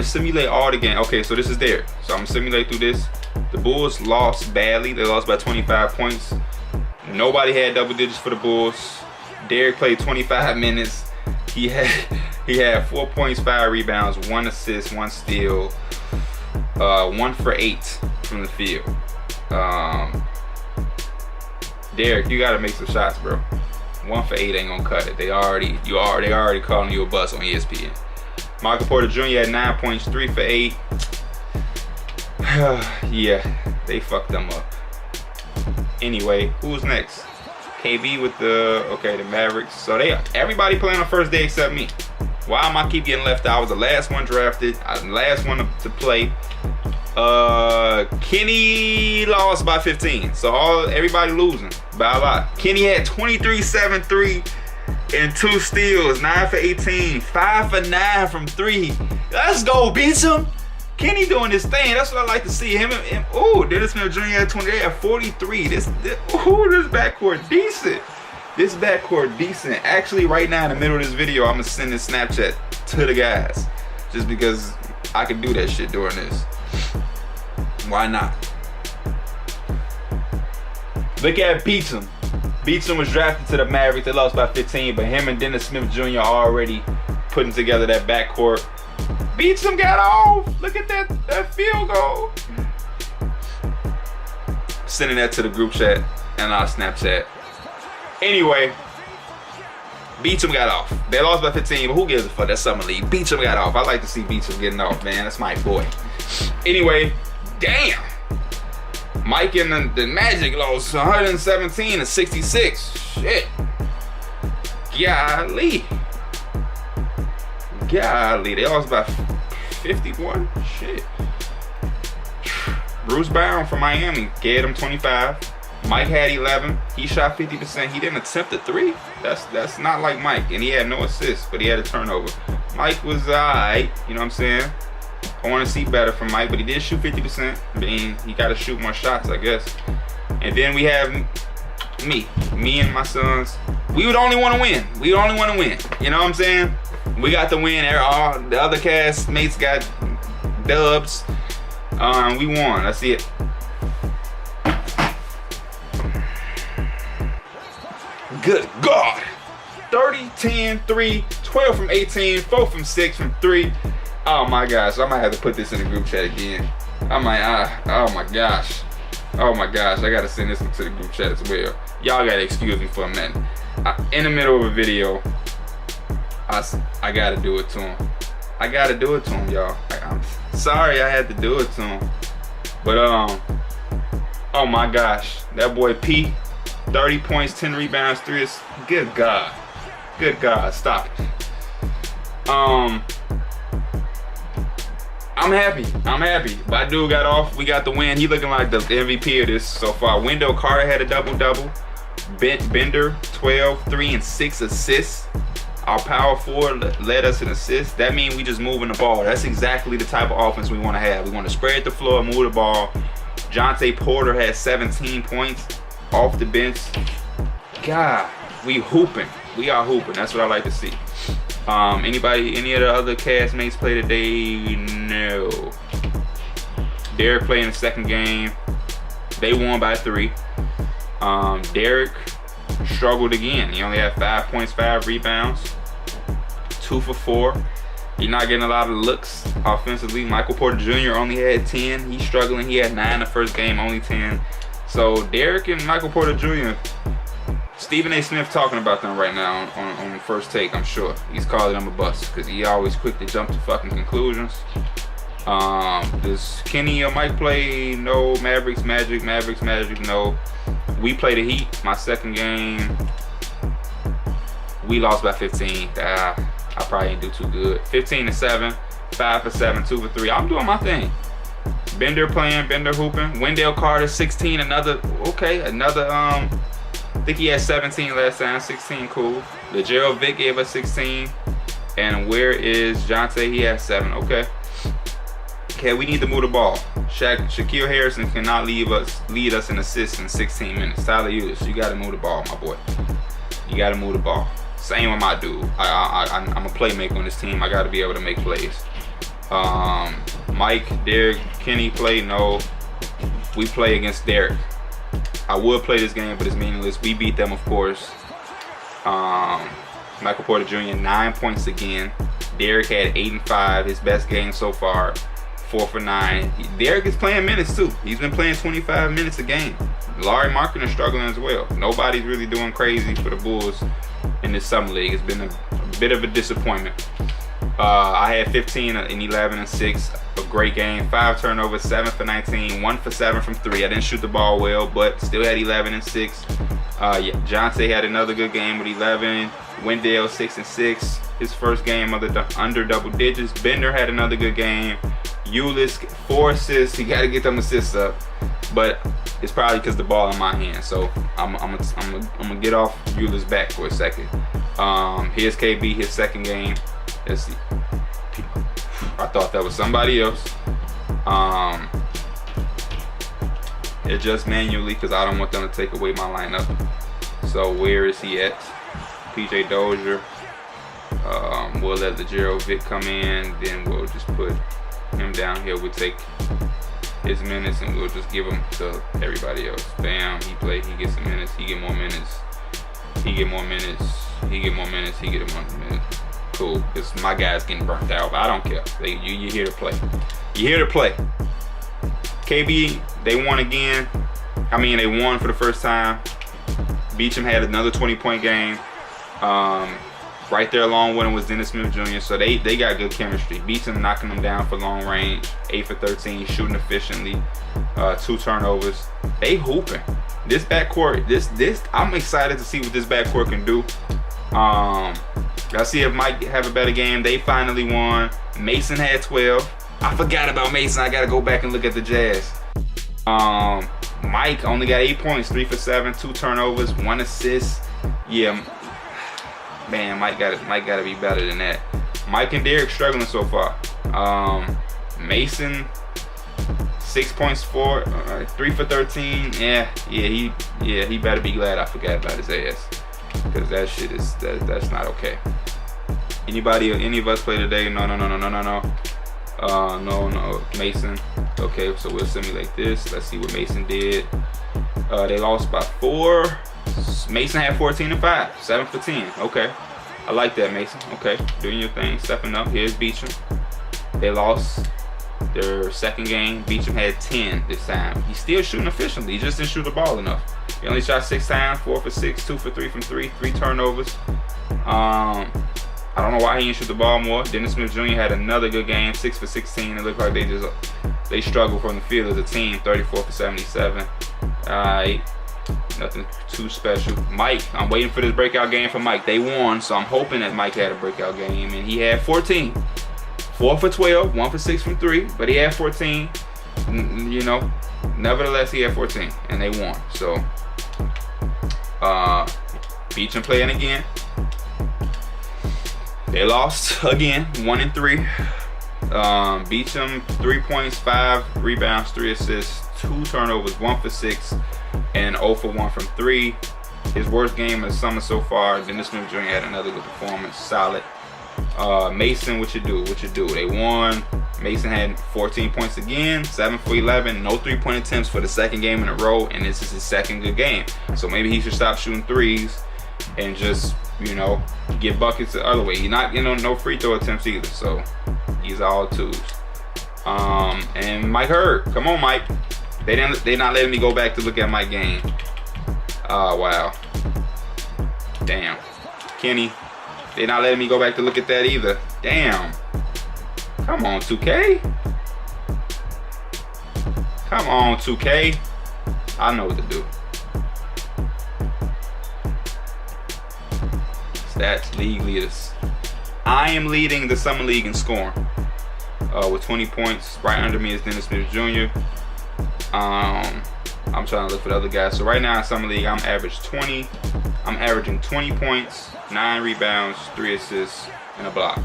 simulate all the game. Okay, so this is there. So I'm gonna simulate through this. The Bulls lost badly. They lost by 25 points. Nobody had double digits for the Bulls. Derek played 25 minutes. He had 4 points, 5 rebounds, 1 assist, 1 steal, 1 for 8 from the field. Derek, you gotta make some shots, bro. 1 for 8 ain't gonna cut it. They already calling you a bust on ESPN. Michael Porter Jr. had 9 points, 3 for 8. Yeah, they fucked them up. Anyway, who's next? KB with the Mavericks. So everybody playing on first day except me. Why am I keep getting left out? I was the last one drafted. I was the last one to play. Kenny lost by 15. So everybody losing by a lot. Kenny had 23, 7, 3, and 2 steals. 9 for 18. 5 for 9 from 3. Let's go, beat him. Kenny doing this thing. That's what I like to see. Him. Ooh, Dennis Smith Jr. had 28 at 43. This backcourt decent. This backcourt decent. Actually, right now in the middle of this video, I'm gonna send this Snapchat to the guys, just because I can do that shit during this. Why not? Look at Beecham. Beecham was drafted to the Mavericks. They lost by 15, but him and Dennis Smith Jr. already putting together that backcourt. Beecham got off. Look at that field goal. Sending that to the group chat and our Snapchat. Anyway, Beecham got off. They lost by 15, but who gives a fuck? That's Summer League. Beecham got off. I like to see Beecham getting off, man. That's my boy. Anyway, damn. Mike and the Magic lost 117 to 66. Shit. Golly. They lost by 51. Shit. Bruce Brown from Miami gave him 25. Mike had 11. He shot 50%. He didn't attempt a 3. That's not like Mike. And he had no assists, but he had a turnover. Mike was alright. You know what I'm saying? I want to see better from Mike, but he did shoot 50%. I mean, he got to shoot more shots, I guess. And then we have me and my sons. We would only want to win. We only want to win. You know what I'm saying? We got the win. All the other cast mates got dubs. We won. That's it. Good God. 30, 10, 3, 12 from 18, 4 from 6 from 3. Oh my gosh. I might have to put this in the group chat again. oh my gosh. I gotta send this to the group chat as well. Y'all gotta excuse me for a minute. In the middle of a video, I gotta do it to him. I gotta do it to him, y'all. I'm sorry I had to do it to him. But oh my gosh, that boy P, 30 points, 10 rebounds, 3 assists. Good God, stop it. I'm happy. My dude got off. We got the win. He looking like the MVP of this so far. Wendell Carter had a double-double. Bender, 12, 3, and 6 assists. Our power forward led us in assists. That means we just moving the ball. That's exactly the type of offense we want to have. We want to spread the floor, move the ball. Jonte Porter had 17 points off the bench. God, we hooping. We are hooping. That's what I like to see. Any of the other castmates play today? No. Derek played in the second game. They won by 3. Derek struggled again. He only had 5 points, 5 rebounds, 2 for 4. He's not getting a lot of looks offensively. Michael Porter Jr. only had 10. He's struggling. He had 9 the first game, only 10. So Derek and Michael Porter Jr., Stephen A. Smith talking about them right now on First Take, I'm sure. He's calling them a bust because he always quick to jump to fucking conclusions. Does Kenny or Mike play? No. Mavericks, Magic, no. We play the Heat, my second game. We lost by 15. I probably didn't do too good. 15-7, 5 for 7, 2 for 3. I'm doing my thing. Bender playing, Bender hooping. Wendell Carter, 16, another, I think he had 17 last time, 16, cool. LeGerald Vick gave us 16. And where is Jonte? He has 7. Okay. Okay, we need to move the ball. Shaquille Harrison cannot lead us in assists in 16 minutes. Tyler Ulis, you got to move the ball, my boy. You got to move the ball. Same with my dude. I'm a playmaker on this team. I got to be able to make plays. Mike, Derek, Kenny play? No. We play against Derek. I would play this game, but it's meaningless. We beat them, of course. Michael Porter Jr., 9 points again. Derek had 8 and 5, his best game so far. 4 for 9. Derek is playing minutes too. He's been playing 25 minutes a game. Larry Markin is struggling as well. Nobody's really doing crazy for the Bulls in this summer league. It's been a bit of a disappointment. I had 15 and 11 and 6. A great game. 5 turnovers, 7 for 19, 1 for 7 from 3. I didn't shoot the ball well, but still had 11 and 6. Jonte had another good game with 11. Wendell 6 and 6. His first game under double digits. Bender had another good game. Ulis 4 assists. He got to get them assists up, but it's probably because the ball in my hand. So I'm gonna get off Ulis back for a second. Here's KB, his second game. Let's see. I thought that was somebody else. Adjust manually because I don't want them to take away my lineup. So where is he at? PJ Dozier. We'll let Legero Vic come in. Then we'll just put him down here. We'll take his minutes and we'll just give them to everybody else. Bam, he played, he gets some minutes, he get more minutes, he get more minutes, he get more minutes, he get more minutes. Cool, because my guy's getting burnt out, but I don't care. You're here to play. You're here to play. KB, they won again. I mean, they won for the first time. Beecham had another 20-point game. Right there along with him was Dennis Smith Jr. So they got good chemistry. Beecham knocking them down for long range. 8 for 13, shooting efficiently. 2 turnovers. They hooping. This backcourt, I'm excited to see what this backcourt can do. I'll see if Mike have a better game. They finally won. Mason had 12. I forgot about Mason. I got to go back and look at the Jazz. Mike only got 8 points, 3 for 7, 2 turnovers, 1 assist. Yeah, man, Mike got to be better than that. Mike and Derek struggling so far. Mason 6 points, 3 for 13. He better be glad I forgot about his ass, because that shit is that's not okay. Any of us play today? No. No, Mason. Okay, so we'll simulate this. Let's see what Mason did. They lost by 4. Mason had 14 and 5, 7 for 10. Okay, I like that, Mason. Okay, doing your thing, stepping up. Here's Beecham. They lost their second game. Beecham had 10 this time. He's still shooting efficiently. He just didn't shoot the ball enough. He only shot 6 times, 4 for 6, 2 for 3 from 3, 3 turnovers. I don't know why he didn't shoot the ball more. Dennis Smith Jr. had another good game, 6 for 16. It looked like they struggled from the field as a team, 34 for 77. Alright, nothing too special. Mike, I'm waiting for this breakout game for Mike. They won, so I'm hoping that Mike had a breakout game, and he had 14. 4 for 12, 1 for 6 from 3, but he had 14. You know, nevertheless, he had 14, and they won. So, Beecham playing again. They lost again, 1 and 3. Beecham 3 points, 5 rebounds, 3 assists, 2 turnovers, 1 for 6, and 0 for 1 from 3. His worst game of the summer so far. Dennis Smith Jr. had another good performance, solid. Mason, what you do? They won. Mason had 14 points again, 7 for 11, no 3-point attempts for the second game in a row, and this is his second good game. So maybe he should stop shooting threes and just, get buckets the other way. He's not getting no free throw attempts either, so he's all twos. And Mike Hurd, come on, Mike. They not letting me go back to look at my game. Wow. Damn. Kenny, they not letting me go back to look at that either. Damn. Come on, 2K. Come on, 2K. I know what to do. Stats, league leaders. I am leading the Summer League in scoring with 20 points. Right under me is Dennis Smith Jr. I'm trying to look for the other guys. So right now in Summer League, I'm averaging 20 points, 9 rebounds, 3 assists, and a block.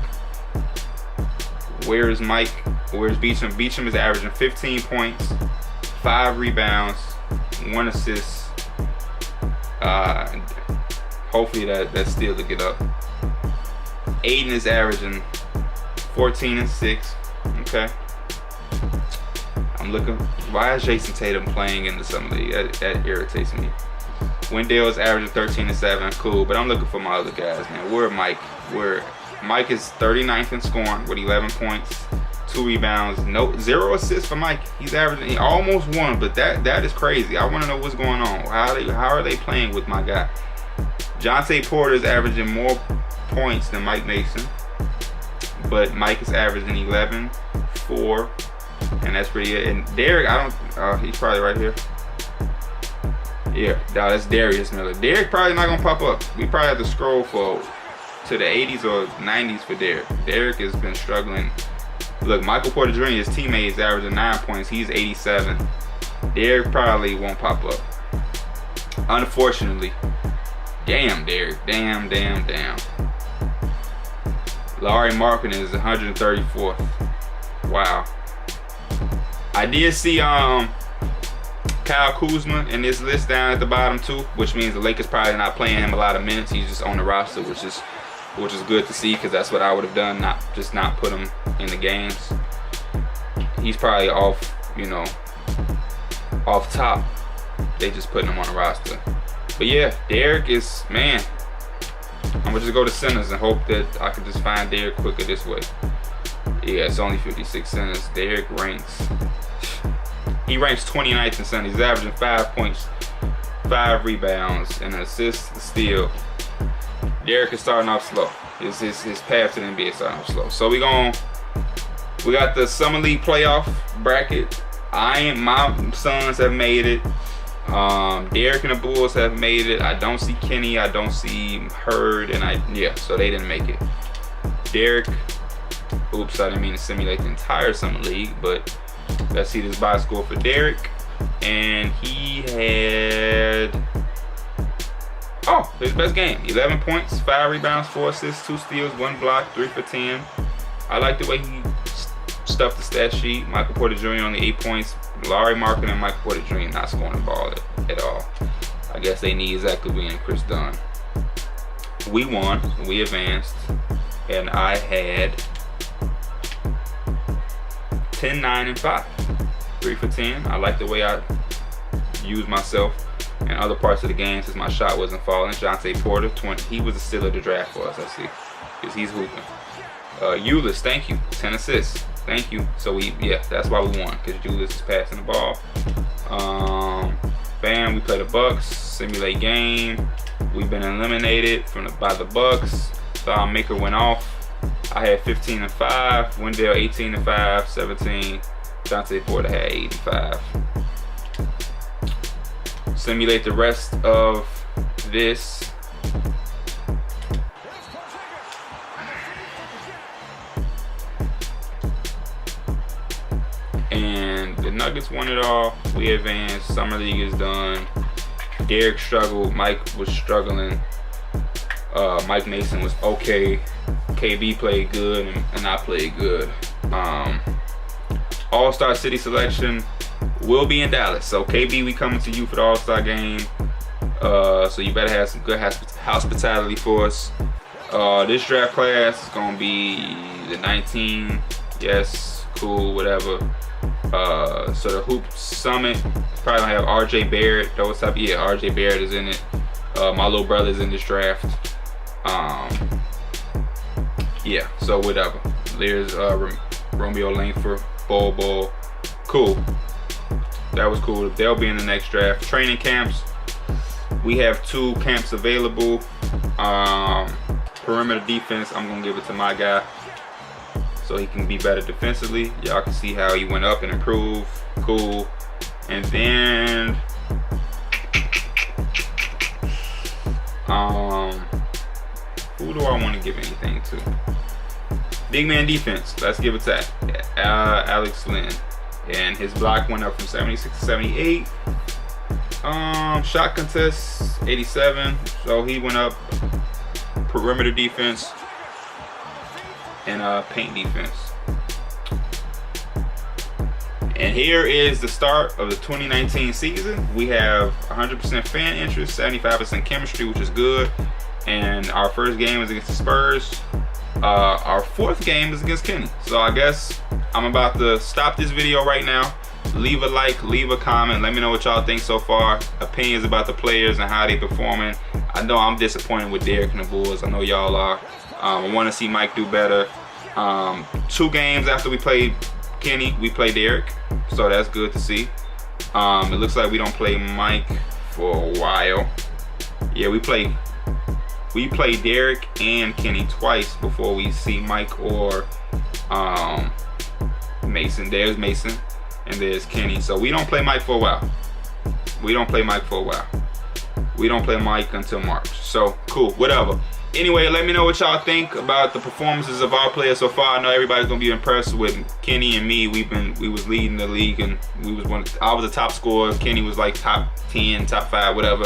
Where is Mike? Where's Beecham? Beecham is averaging 15 points, 5 rebounds, 1 assist. Hopefully that's still to get up. Aiden is averaging 14 and 6. Okay. I'm looking. Why is Jason Tatum playing in the summer league? That irritates me. Wendell is averaging 13 and 7. Cool, but I'm looking for my other guys, man. Where Mike? Mike is 39th in scoring with 11 points, 2 rebounds, 0 assists for Mike. He's averaging, he almost won, but that is crazy. I want to know what's going on. How are they playing with my guy? Jonte Porter is averaging more points than Mike Mason, but Mike is averaging 11, 4, and that's pretty good. And Derek, he's probably right here. Yeah, no, that's Darius Miller. Derek probably not gonna pop up. We probably have to scroll to the 80s or 90s for Derek. Derek has been struggling. Look, Michael Porter Jr., his teammate, is averaging 9 points. He's 87. Derek probably won't pop up, unfortunately. Damn, Derek. Damn. Larry Markkinen is 134th. Wow. I did see Kyle Kuzma in this list down at the bottom too, which means the Lakers probably not playing him a lot of minutes. He's just on the roster, which is good to see, because that's what I would have done, not put him in the games. He's probably off, off top. They just putting him on the roster. But yeah, Derek is, man, I'm gonna just go to centers and hope that I can just find Derek quicker this way. Yeah, it's only 56 centers. Derek ranks 29th in centers. He's averaging 5 points, 5 rebounds, and an assist, steal. Derek is starting off slow. His path to the NBA is starting off slow. So we got the Summer League playoff bracket. My Suns have made it. Derek and the Bulls have made it. I don't see Kenny. I don't see Hurd, so they didn't make it. Derek, oops, I didn't mean to simulate the entire Summer League, but let's see this box score for Derek. And he had, his best game. 11 points, 5 rebounds, 4 assists, 2 steals, 1 block, 3 for 10. I like the way he stuffed the stat sheet. Michael Porter Jr. only 8 points. Larry Markkinen and Michael Porter Jr. not scoring the ball at all. I guess they need Zach LaVine and Chris Dunn. We won. We advanced. And I had 10, 9, and 5. 3 for 10. I like the way I used myself in other parts of the game since my shot wasn't falling. Jonte Porter, 20. He was a steal of the draft for us, I see, because he's hooping. Ulis, thank you. 10 assists. Thank you. So that's why we won, because Ulis is passing the ball. Bam, we play the Bucks. Simulate game. We've been eliminated by the Bucks. Thought Maker went off. I had 15 and 5. Wendell 18 and 5. 17. Jonte Porter had 85. Simulate the rest of this. And the Nuggets won it all. We advanced. Summer League is done. Derek struggled. Mike was struggling. Mike Mason was okay. KB played good, and I played good. All-Star City selection will be in Dallas. So KB, we coming to you for the All-Star game. So you better have some good hospitality for us. This draft class is gonna be the 19. Yes, cool, whatever. So the Hoop Summit probably gonna have RJ Barrett. Those type. Yeah, RJ Barrett is in it. My little brother's in this draft. Yeah, so whatever. There's Romeo Langford, Bobo. Cool. That was cool. They'll be in the next draft. Training camps. We have 2 camps available. Perimeter defense, I'm gonna give it to my guy, so he can be better defensively. Y'all can see how he went up and improved. Cool. And then who do I want to give anything to? Big man defense. Let's give it to Alex Lynn. And his block went up from 76 to 78. Shot contest 87. So he went up. Perimeter defense and paint defense. And here is the start of the 2019 season. We have 100% fan interest, 75% chemistry, which is good. And our first game is against the Spurs. Our fourth game is against Kenny. So I guess I'm about to stop this video right now. Leave a like, leave a comment, let me know what y'all think so far. Opinions about the players and how they performing. I know I'm disappointed with Derek and the Bulls. I know y'all are. I want to see Mike do better. 2 games after we played Kenny, we played Derek, so that's good to see. It looks like we don't play Mike for a while. Yeah, we play Derek and Kenny twice before we see Mike or Mason. There's Mason and there's Kenny. So we don't play Mike for a while. We don't play Mike until March. So cool, whatever. Anyway, let me know what y'all think about the performances of our players so far. I know everybody's gonna be impressed with Kenny and me. We was leading the league, and I was a top scorer. Kenny was like top 10, top 5, whatever.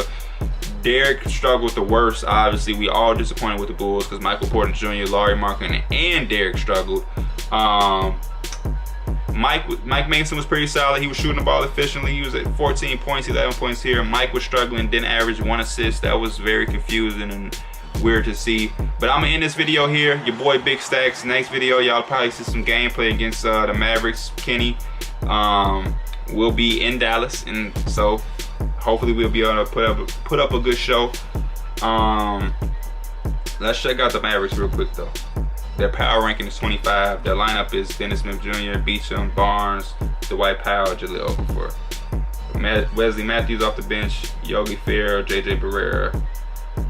Derek struggled the worst. Obviously, we all disappointed with the Bulls because Michael Porter Jr., Larry Markin, and Derek struggled. Mike Mason was pretty solid. He was shooting the ball efficiently. He was at 14 points, 11 points here. Mike was struggling, didn't average 1 assist. That was very confusing and weird to see. But I'm gonna end this video here. Your boy Big Stacks. Next video, y'all probably see some gameplay against the Mavericks. Kenny will be in Dallas, and so hopefully we'll be able to put up a good show. Let's check out the Mavericks real quick though. Their power ranking is 25. Their lineup is Dennis Smith Jr., Beecham, Barnes, Dwight Powell, Jaleel Okafor. Wesley Matthews off the bench, Yogi Ferrell, JJ Barrera.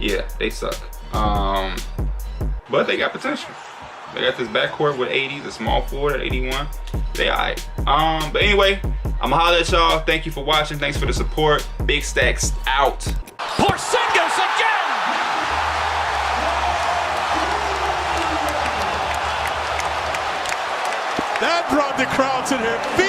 Yeah, they suck. But they got potential. They got this backcourt with 80s, a small forward at 81. They alright. But anyway, I'ma holler at y'all. Thank you for watching. Thanks for the support. Big Stacks out. Porzingis again! That brought the crowd to their feet.